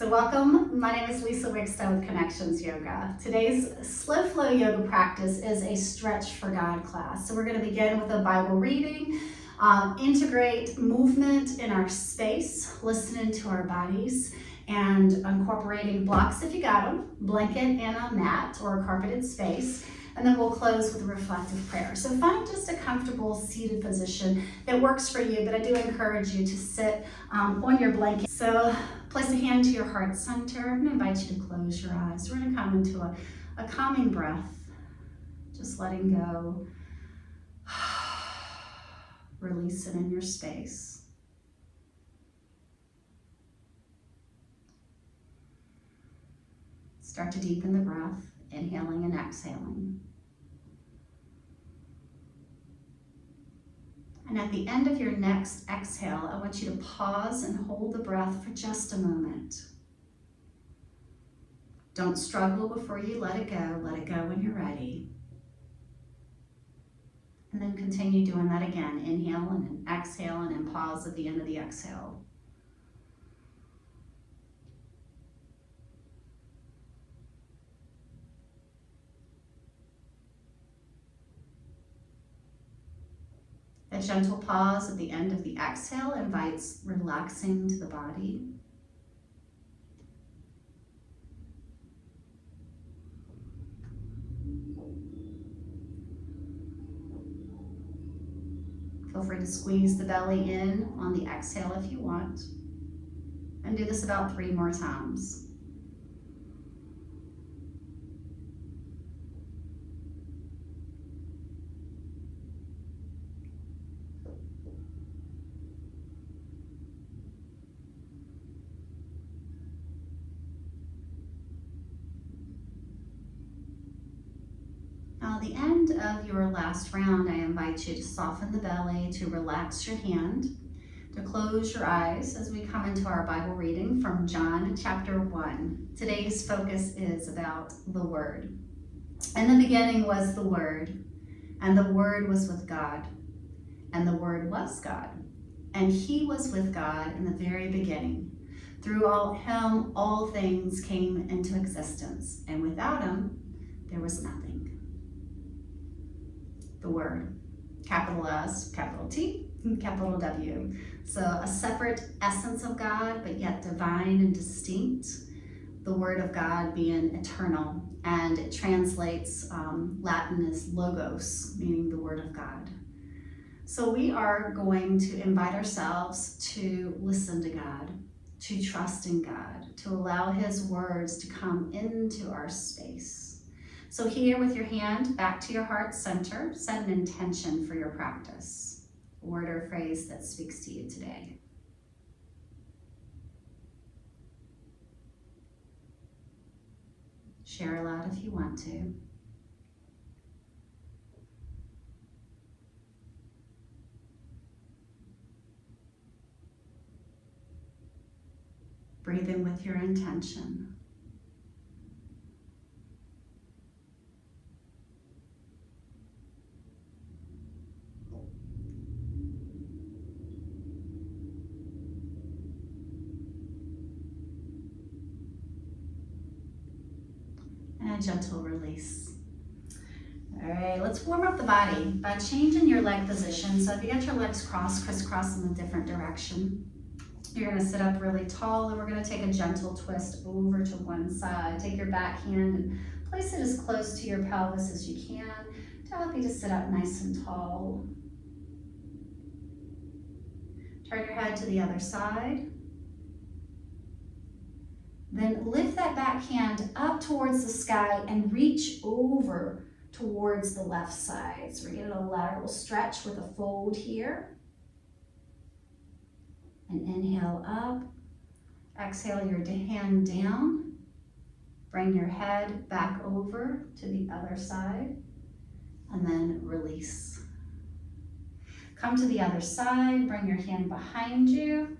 So welcome, my name is Lisa Wickstead with Connections Yoga. Today's Slow Flow Yoga practice is a Stretch for God class. So we're going to begin with a Bible reading, integrate movement in our space, listening to our bodies, and incorporating blocks if you got them, blanket and a mat or a carpeted space. And then we'll close with a reflective prayer. So find just a comfortable seated position that works for you, but I do encourage you to sit on your blanket. So place a hand to your heart center. I'm going to invite you to close your eyes. We're going to come into a calming breath, just letting go. Release it in your space. Start to deepen the breath, inhaling and exhaling. And at the end of your next exhale, I want you to pause and hold the breath for just a moment. Don't struggle before you let it go. Let it go when you're ready. And then continue doing that again. Inhale and then exhale and then pause at the end of the exhale. A gentle pause at the end of the exhale invites relaxing to the body. Feel free to squeeze the belly in on the exhale if you want. And do this about 3 more times. Now, at the end of your last round, I invite you to soften the belly, to relax your hand, to close your eyes as we come into our Bible reading from John chapter 1. Today's focus is about the Word. In the beginning was the Word, and the Word was with God, and the Word was God, and He was with God in the very beginning. Through Him, all things came into existence, and without Him, there was nothing. The Word, capital S, capital T, capital W. So a separate essence of God, but yet divine and distinct. The Word of God being eternal, and it translates Latin as logos, meaning the Word of God. So we are going to invite ourselves to listen to God, to trust in God, to allow His words to come into our space. So here with your hand back to your heart center, set an intention for your practice, a word or phrase that speaks to you today. Share aloud if you want to. Breathe in with your intention. And a gentle release. All right, let's warm up the body by changing your leg position. So if you got your legs crossed, crisscross in a different direction, you're gonna sit up really tall, and we're gonna take a gentle twist over to one side. Take your back hand and place it as close to your pelvis as you can to help you to sit up nice and tall. Turn your head to the other side. Then lift that back hand up towards the sky and reach over towards the left side. So we're getting a lateral stretch with a fold here. And inhale up. Exhale your hand down. Bring your head back over to the other side. And then release. Come to the other side. Bring your hand behind you.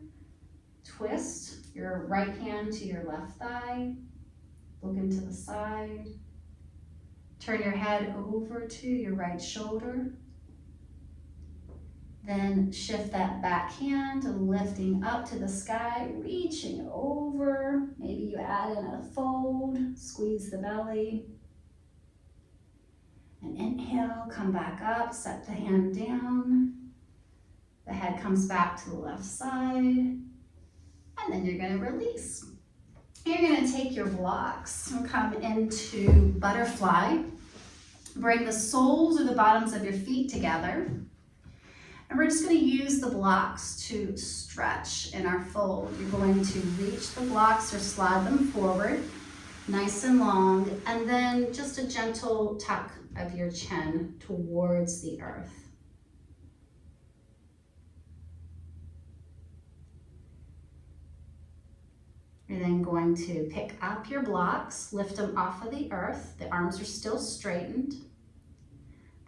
Twist your right hand to your left thigh. Look into the side. Turn your head over to your right shoulder. Then shift that back hand, lifting up to the sky, reaching over, maybe squeeze the belly. And inhale, come back up, set the hand down. The head comes back to the left side. And then you're gonna release. You're gonna take your blocks and come into butterfly. Bring the soles or the bottoms of your feet together. And we're just gonna use the blocks to stretch in our fold. You're going to reach the blocks or slide them forward, nice and long, and then just a gentle tuck of your chin towards the earth. You're then going to pick up your blocks, lift them off of the earth. The arms are still straightened.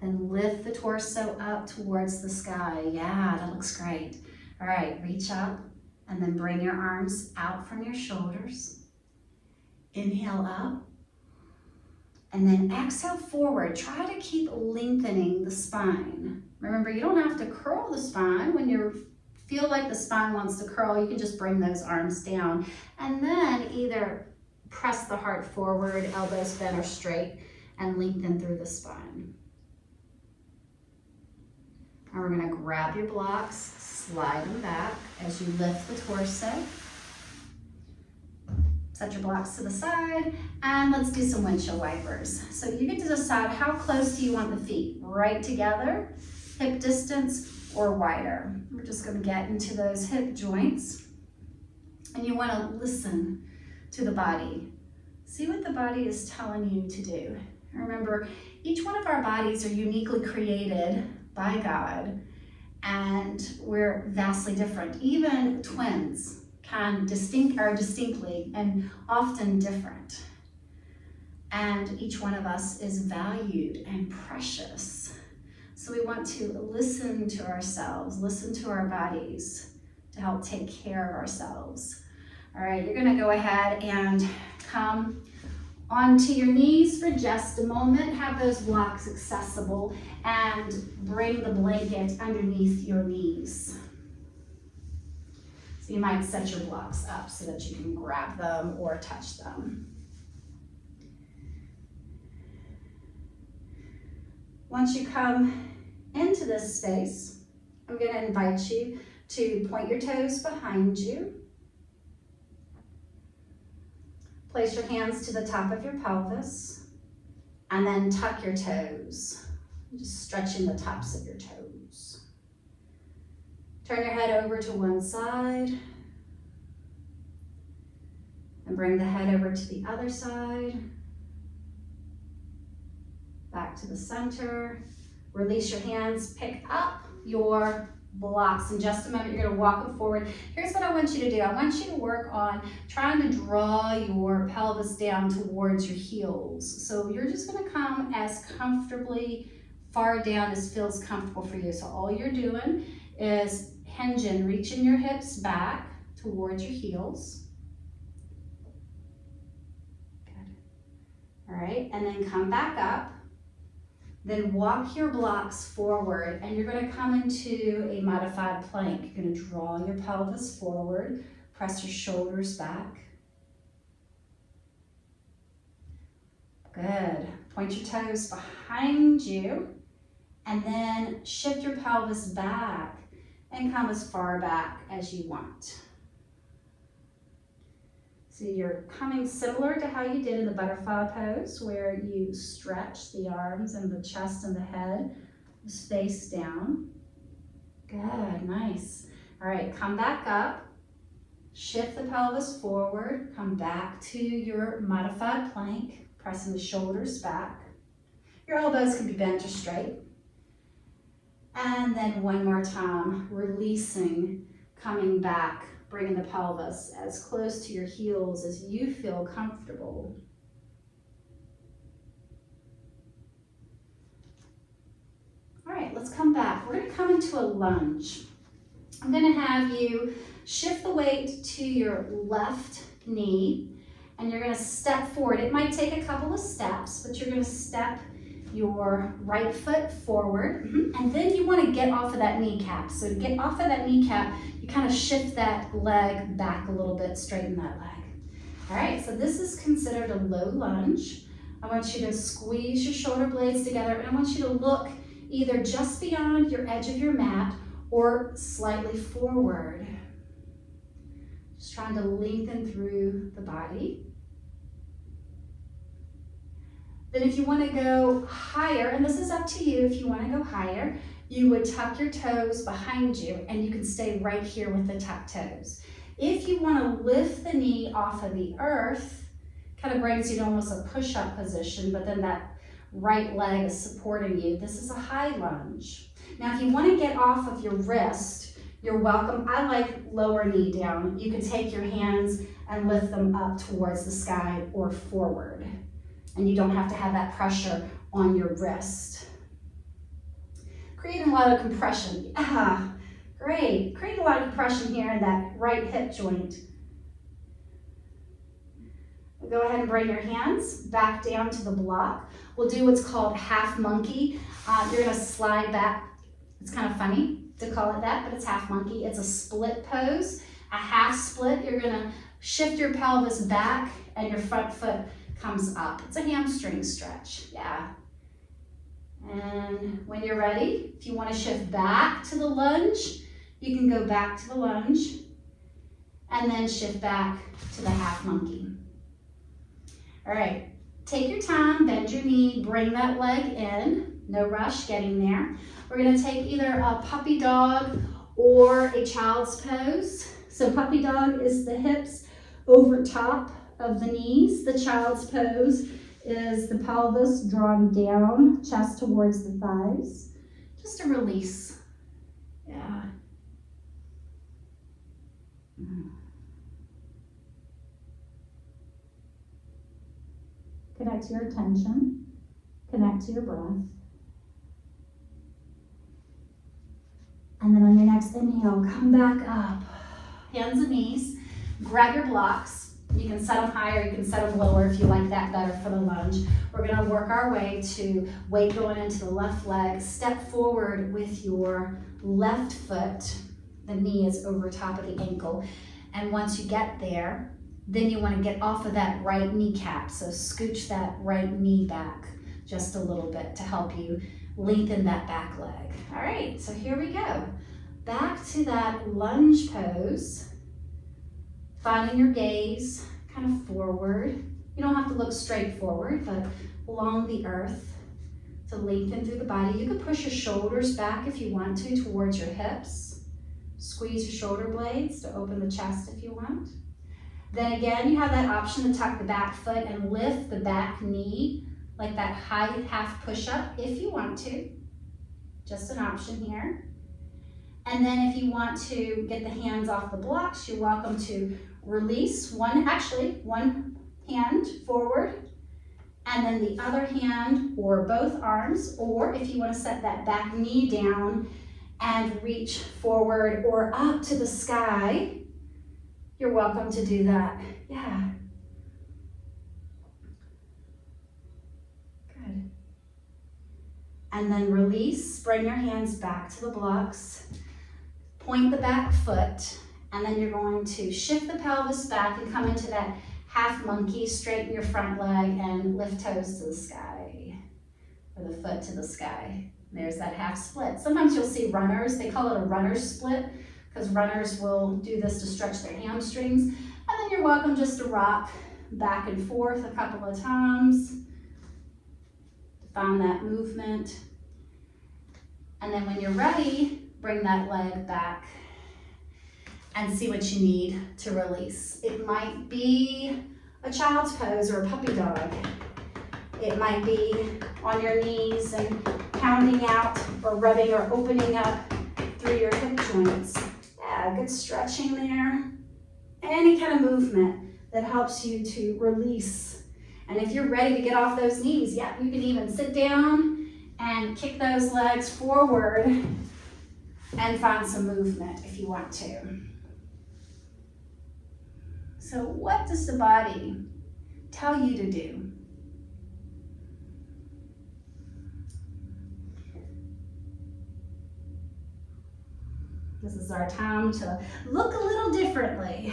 Then lift the torso up towards the sky. Yeah, that looks great. All right, reach up and then bring your arms out from your shoulders. Inhale up. And then exhale forward. Try to keep lengthening the spine. Remember, you don't have to curl the spine. When you feel like the spine wants to curl, you can just bring those arms down. And then either press the heart forward, elbows bent or straight, and lengthen through the spine. And we're gonna grab your blocks, slide them back as you lift the torso. Set your blocks to the side, and let's do some windshield wipers. So you get to decide how close do you want the feet, right together, hip distance, or wider. We're just gonna get into those hip joints, and you wanna listen to the body. See what the body is telling you to do. Remember, each one of our bodies are uniquely created by God, and we're vastly different. Even twins are distinctly and often different. And each one of us is valued and precious. So we want to listen to ourselves, listen to our bodies to help take care of ourselves. All right, you're gonna go ahead and come onto your knees for just a moment. Have those blocks accessible and bring the blanket underneath your knees. So you might set your blocks up so that you can grab them or touch them. Once you come into this space, I'm going to invite you to point your toes behind you. Place your hands to the top of your pelvis and then tuck your toes. Just stretching the tops of your toes. Turn your head over to one side and bring the head over to the other side. Back to the center. Release your hands, pick up your blocks. In just a moment, you're gonna walk them forward. Here's what I want you to do. I want you to work on trying to draw your pelvis down towards your heels. So you're just gonna come as comfortably far down as feels comfortable for you. So all you're doing is hinging, reaching your hips back towards your heels. Good. All right, and then come back up. Then walk your blocks forward, and you're gonna come into a modified plank. You're gonna draw your pelvis forward, press your shoulders back. Good. Point your toes behind you, and then shift your pelvis back and come as far back as you want. So you're coming similar to how you did in the butterfly pose, where you stretch the arms and the chest and the head face down. Good, nice. All right, come back up, shift the pelvis forward, come back to your modified plank, pressing the shoulders back. Your elbows can be bent or straight. And then one more time, releasing, coming back, bringing the pelvis as close to your heels as you feel comfortable. All right, let's come back. We're gonna come into a lunge. I'm gonna have you shift the weight to your left knee, and you're gonna step forward. It might take a couple of steps, but you're gonna step your right foot forward, and then you want to get off of that kneecap. So to get off of that kneecap, you kind of shift that leg back a little bit, straighten that leg. All right, so this is considered a low lunge. I want you to squeeze your shoulder blades together, and I want you to look either just beyond your edge of your mat or slightly forward. Just trying to lengthen through the body. Then if you want to go higher, and this is up to you if you want to go higher, you would tuck your toes behind you, and you can stay right here with the tucked toes. If you want to lift the knee off of the earth, kind of brings you to almost a push-up position, but then that right leg is supporting you. This is a high lunge. Now, if you want to get off of your wrist, you're welcome. I like lower knee down. You can take your hands and lift them up towards the sky or forward. And you don't have to have that pressure on your wrist. Creating a lot of compression. Great. Create a lot of compression here in that right hip joint. Go ahead and bring your hands back down to the block. We'll do what's called half monkey. You're gonna slide back. It's kind of funny to call it that, but it's half monkey. It's a split pose. A half split, you're gonna shift your pelvis back and your front foot comes up. It's a hamstring stretch, yeah. And when you're ready, if you want to shift back to the lunge, you can go back to the lunge and then shift back to the half monkey. All right, take your time, bend your knee, bring that leg in. No rush getting there. We're gonna take either a puppy dog or a child's pose. So puppy dog is the hips over top of the knees. The child's pose is the pelvis drawn down, chest towards the thighs. Just a release. Yeah. Connect to your attention. Connect to your breath. And then on your next inhale, come back up. Hands and knees. Grab your blocks. You can set them higher, you can set them lower if you like that better for the lunge. We're gonna work our way to weight going into the left leg. Step forward with your left foot. The knee is over top of the ankle. And once you get there, then you wanna get off of that right kneecap. So scooch that right knee back just a little bit to help you lengthen that back leg. All right, so here we go. Back to that lunge pose. Finding your gaze kind of forward. You don't have to look straight forward, but along the earth to lengthen through the body. You can push your shoulders back if you want to towards your hips. Squeeze your shoulder blades to open the chest if you want. Then again, you have that option to tuck the back foot and lift the back knee like that high half push-up if you want to. Just an option here. And then if you want to get the hands off the blocks, you're welcome to release one hand forward, and then the other hand or both arms, or if you want to set that back knee down and reach forward or up to the sky, you're welcome to do that. Yeah. Good. And then release, bring your hands back to the blocks. Point the back foot, and then you're going to shift the pelvis back and come into that half monkey, straighten your front leg and lift toes to the sky, or the foot to the sky. There's that half split. Sometimes you'll see runners, they call it a runner split, because runners will do this to stretch their hamstrings. And then you're welcome just to rock back and forth a couple of times to find that movement. And then when you're ready, bring that leg back and see what you need to release. It might be a child's pose or a puppy dog. It might be on your knees and pounding out or rubbing or opening up through your hip joints. Yeah, good stretching there. Any kind of movement that helps you to release. And if you're ready to get off those knees, yeah, you can even sit down and kick those legs forward and find some movement if you want to. So what does the body tell you to do? This is our time to look a little differently,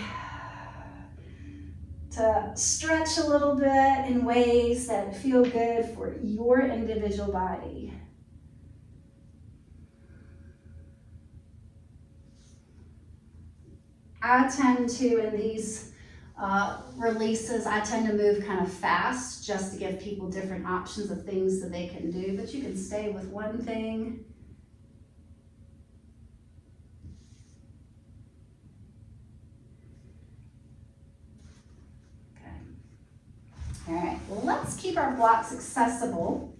to to stretch a little bit in ways that feel good for your individual body. I tend to, in these releases, I tend to move kind of fast just to give people different options of things that they can do, but you can stay with one thing. Okay. All right, well, let's keep our blocks accessible,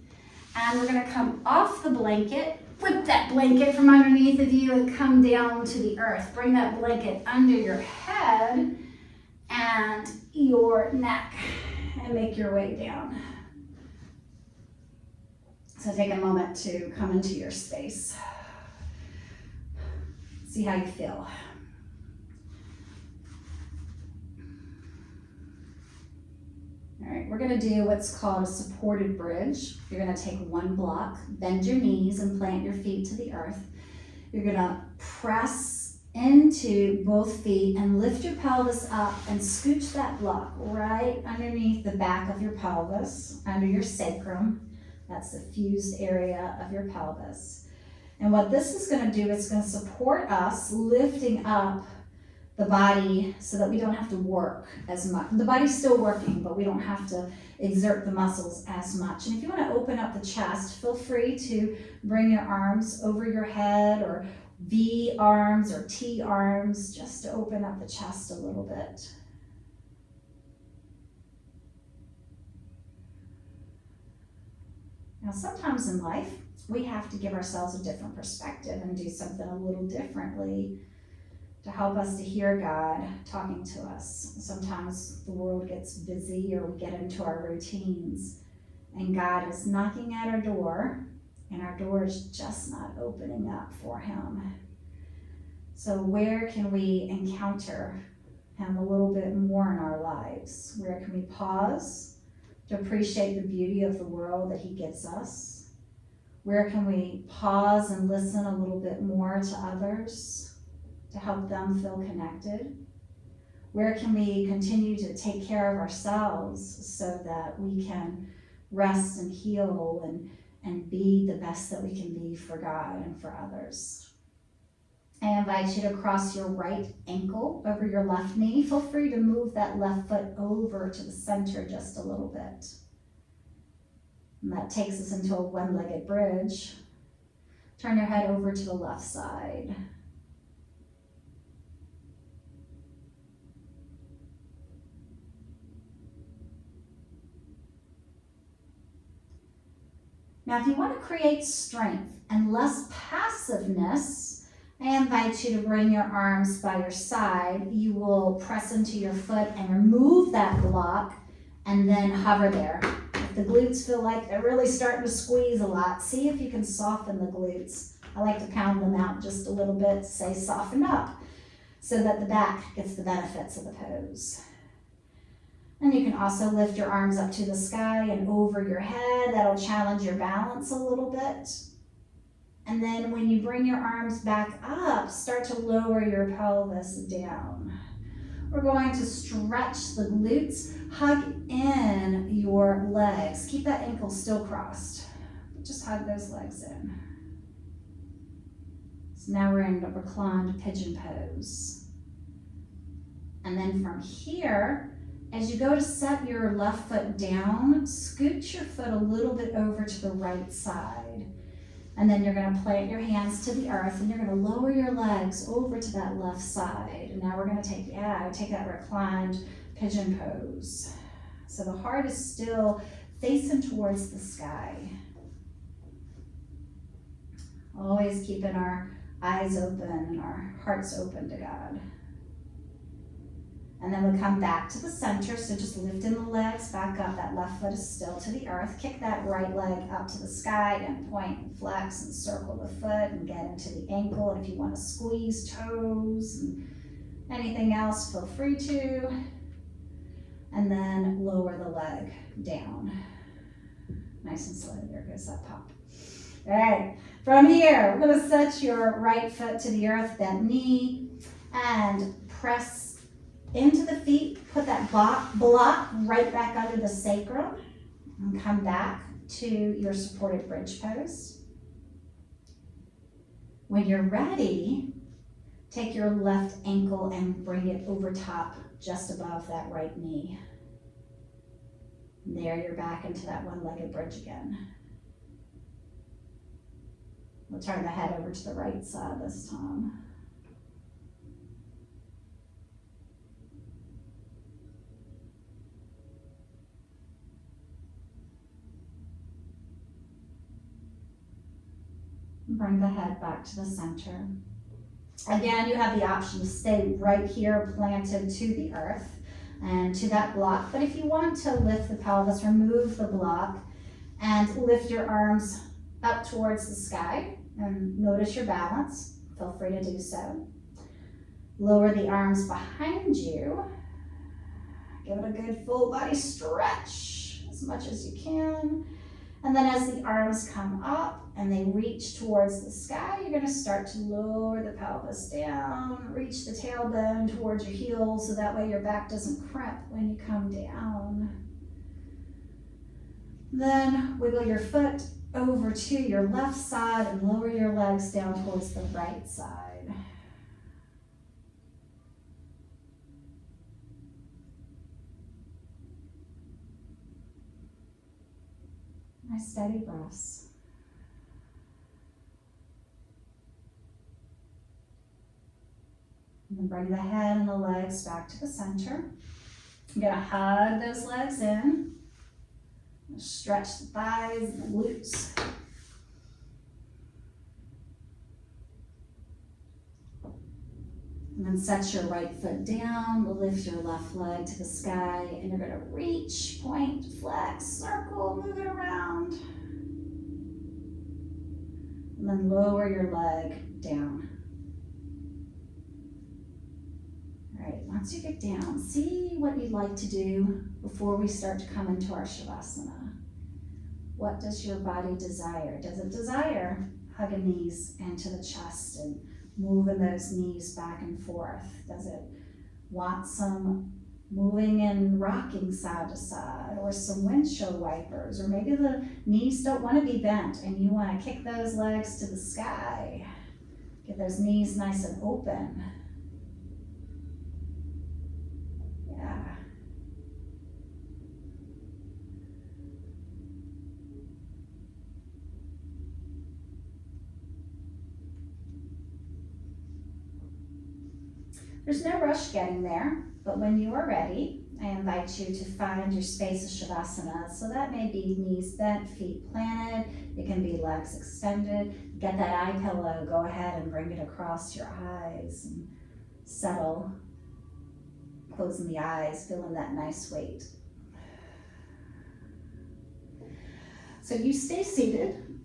and we're gonna come off the blanket. Whip that blanket from underneath of you and come down to the earth. Bring that blanket under your head and your neck and make your way down. So take a moment to come into your space. See how you feel. All right, we're gonna do what's called a supported bridge. You're gonna take one block, bend your knees and plant your feet to the earth. You're gonna press into both feet and lift your pelvis up and scooch that block right underneath the back of your pelvis, under your sacrum. That's the fused area of your pelvis. And what this is gonna do, it's gonna support us lifting up the body so that we don't have to work as much. The body's still working, but we don't have to exert the muscles as much. And if you want to open up the chest, feel free to bring your arms over your head, or V arms or T arms, just to open up the chest a little bit. Now, sometimes in life, we have to give ourselves a different perspective and do something a little differently to help us to hear God talking to us. Sometimes the world gets busy or we get into our routines, and God is knocking at our door, and our door is just not opening up for him. So where can we encounter him a little bit more in our lives? Where can we pause to appreciate the beauty of the world that he gives us? Where can we pause and listen a little bit more to others to help them feel connected? Where can we continue to take care of ourselves so that we can rest and heal and be the best that we can be for God and for others? I invite you to cross your right ankle over your left knee. Feel free to move that left foot over to the center just a little bit. And that takes us into a one-legged bridge. Turn your head over to the left side. Now, if you want to create strength and less passiveness, I invite you to bring your arms by your side. You will press into your foot and remove that block and then hover there. If the glutes feel like they're really starting to squeeze a lot, see if you can soften the glutes. I like to pound them out just a little bit to say soften up so that the back gets the benefits of the pose. And you can also lift your arms up to the sky and over your head. That'll challenge your balance a little bit. And then when you bring your arms back up, start to lower your pelvis down. We're going to stretch the glutes, hug in your legs. Keep that ankle still crossed. Just hug those legs in. So now we're in the reclined pigeon pose. And then from here, as you go to set your left foot down, scoot your foot a little bit over to the right side. And then you're going to plant your hands to the earth, and you're going to lower your legs over to that left side. And now we're going to take that reclined pigeon pose. So the heart is still facing towards the sky. Always keeping our eyes open and our hearts open to God. And then we come back to the center, so just lifting the legs back up. That left foot is still to the earth. Kick that right leg up to the sky and point and flex and circle the foot and get into the ankle. And if you want to squeeze toes and anything else, feel free to. And then lower the leg down. Nice and slow. There goes that pop. All right, from here, we're going to set your right foot to the earth, bent knee, and press into the feet, Put that block right back under the sacrum and come back to your supported bridge pose. When you're ready, take your left ankle and bring it over top, just above that right knee. And there you're back into that one-legged bridge again. We'll turn the head over to the right side this time. Bring the head back to the center. Again, you have the option to stay right here, planted to the earth and to that block. But if you want to lift the pelvis, remove the block and lift your arms up towards the sky and notice your balance. Feel free to do so. Lower the arms behind you. Give it a good full body stretch as much as you can. And then as the arms come up and they reach towards the sky, you're going to start to lower the pelvis down, reach the tailbone towards your heels so that way your back doesn't crimp when you come down. Then wiggle your foot over to your left side and lower your legs down towards the right side. Nice steady breaths. And then bring the head and the legs back to the center. You're gonna hug those legs in. Stretch the thighs and the glutes. And then set your right foot down, lift your left leg to the sky, and you're gonna reach, point, flex, circle, move it around. And then lower your leg down. All right, once you get down, see what you'd like to do before we start to come into our Shavasana. What does your body desire? Does it desire hugging knees into the chest and moving those knees back and forth? Does it want some moving and rocking side to side, or some windshield wipers? Or maybe the knees don't want to be bent and you want to kick those legs to the sky. Get those knees nice and open. Yeah. There's no rush getting there, but when you are ready, I invite you to find your space of Shavasana. So that may be knees bent, feet planted. It can be legs extended. Get that eye pillow, go ahead and bring it across your eyes and settle. Closing the eyes, feeling that nice weight. So you stay seated.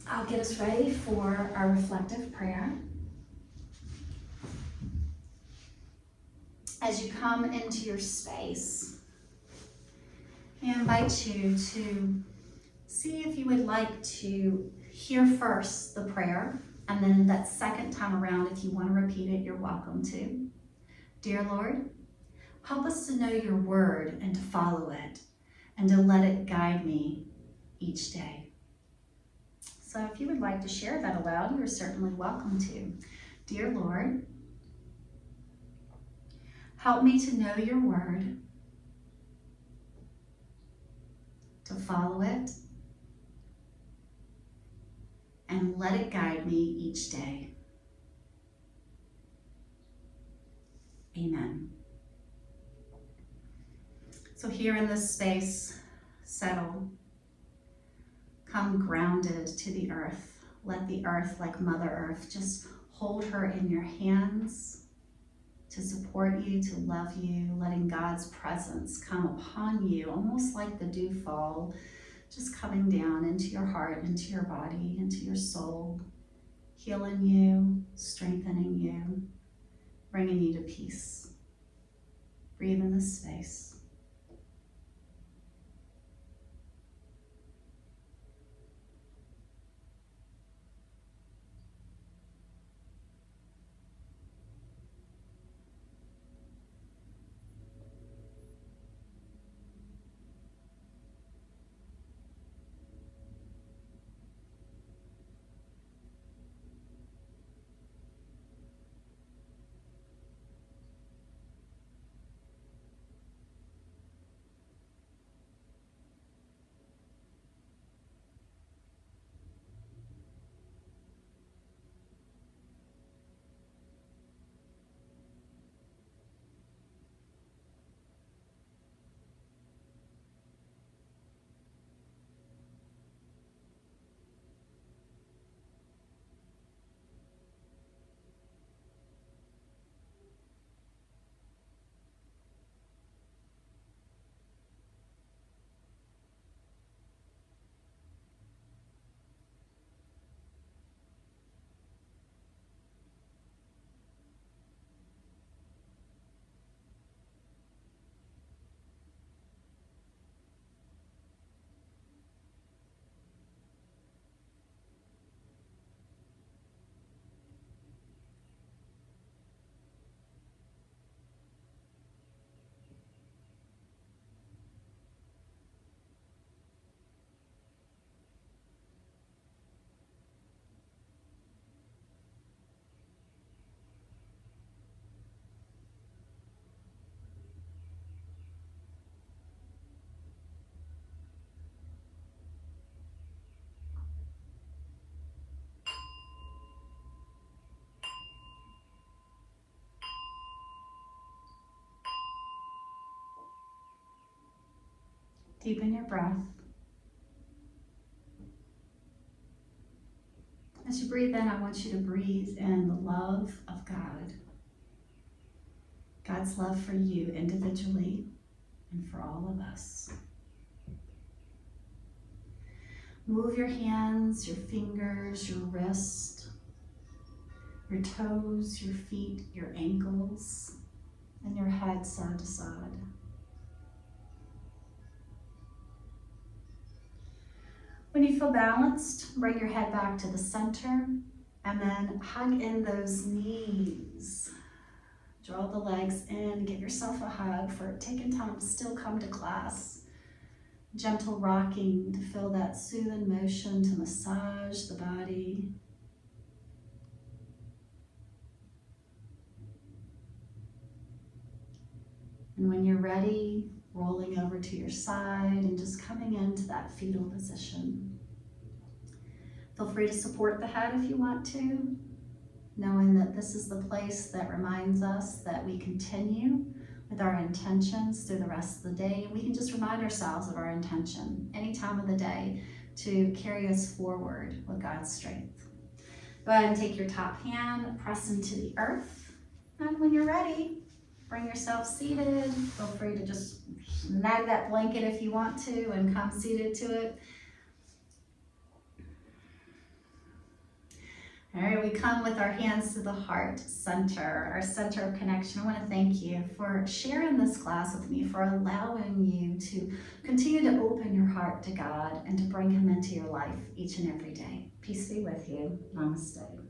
I'll get us ready for our reflective prayer. As you come into your space, I invite you to see if you would like to hear first the prayer, and then that second time around, if you want to repeat it, you're welcome to. Dear Lord, help us to know your word and to follow it, and to let it guide me each day. So if you would like to share that aloud, you're certainly welcome to. Dear Lord, help me to know your word, to follow it, and let it guide me each day. Amen. So here in this space, settle. Come grounded to the earth. Let the earth, like Mother Earth, just hold her in your hands to support you, to love you, letting God's presence come upon you, almost like the dewfall, just coming down into your heart, into your body, into your soul, healing you, strengthening you, bringing you to peace. Breathe in this space. Deepen your breath. As you breathe in, I want you to breathe in the love of God. God's love for you individually and for all of us. Move your hands, your fingers, your wrist, your toes, your feet, your ankles, and your head side to side. When you feel balanced, bring your head back to the center and then hug in those knees. Draw the legs in, give yourself a hug for taking time to still come to class. Gentle rocking to feel that soothing motion to massage the body. And when you're ready, rolling over to your side and just coming into that fetal position. Feel free to support the head if you want to, knowing that this is the place that reminds us that we continue with our intentions through the rest of the day. We can just remind ourselves of our intention any time of the day to carry us forward with God's strength. Go ahead and take your top hand, press into the earth, and when you're ready, bring yourself seated. Feel free to just snag that blanket if you want to and come seated to it. All right, we come with our hands to the heart center, our center of connection. I want to thank you for sharing this class with me, for allowing you to continue to open your heart to God and to bring Him into your life each and every day. Peace be with you. Namaste.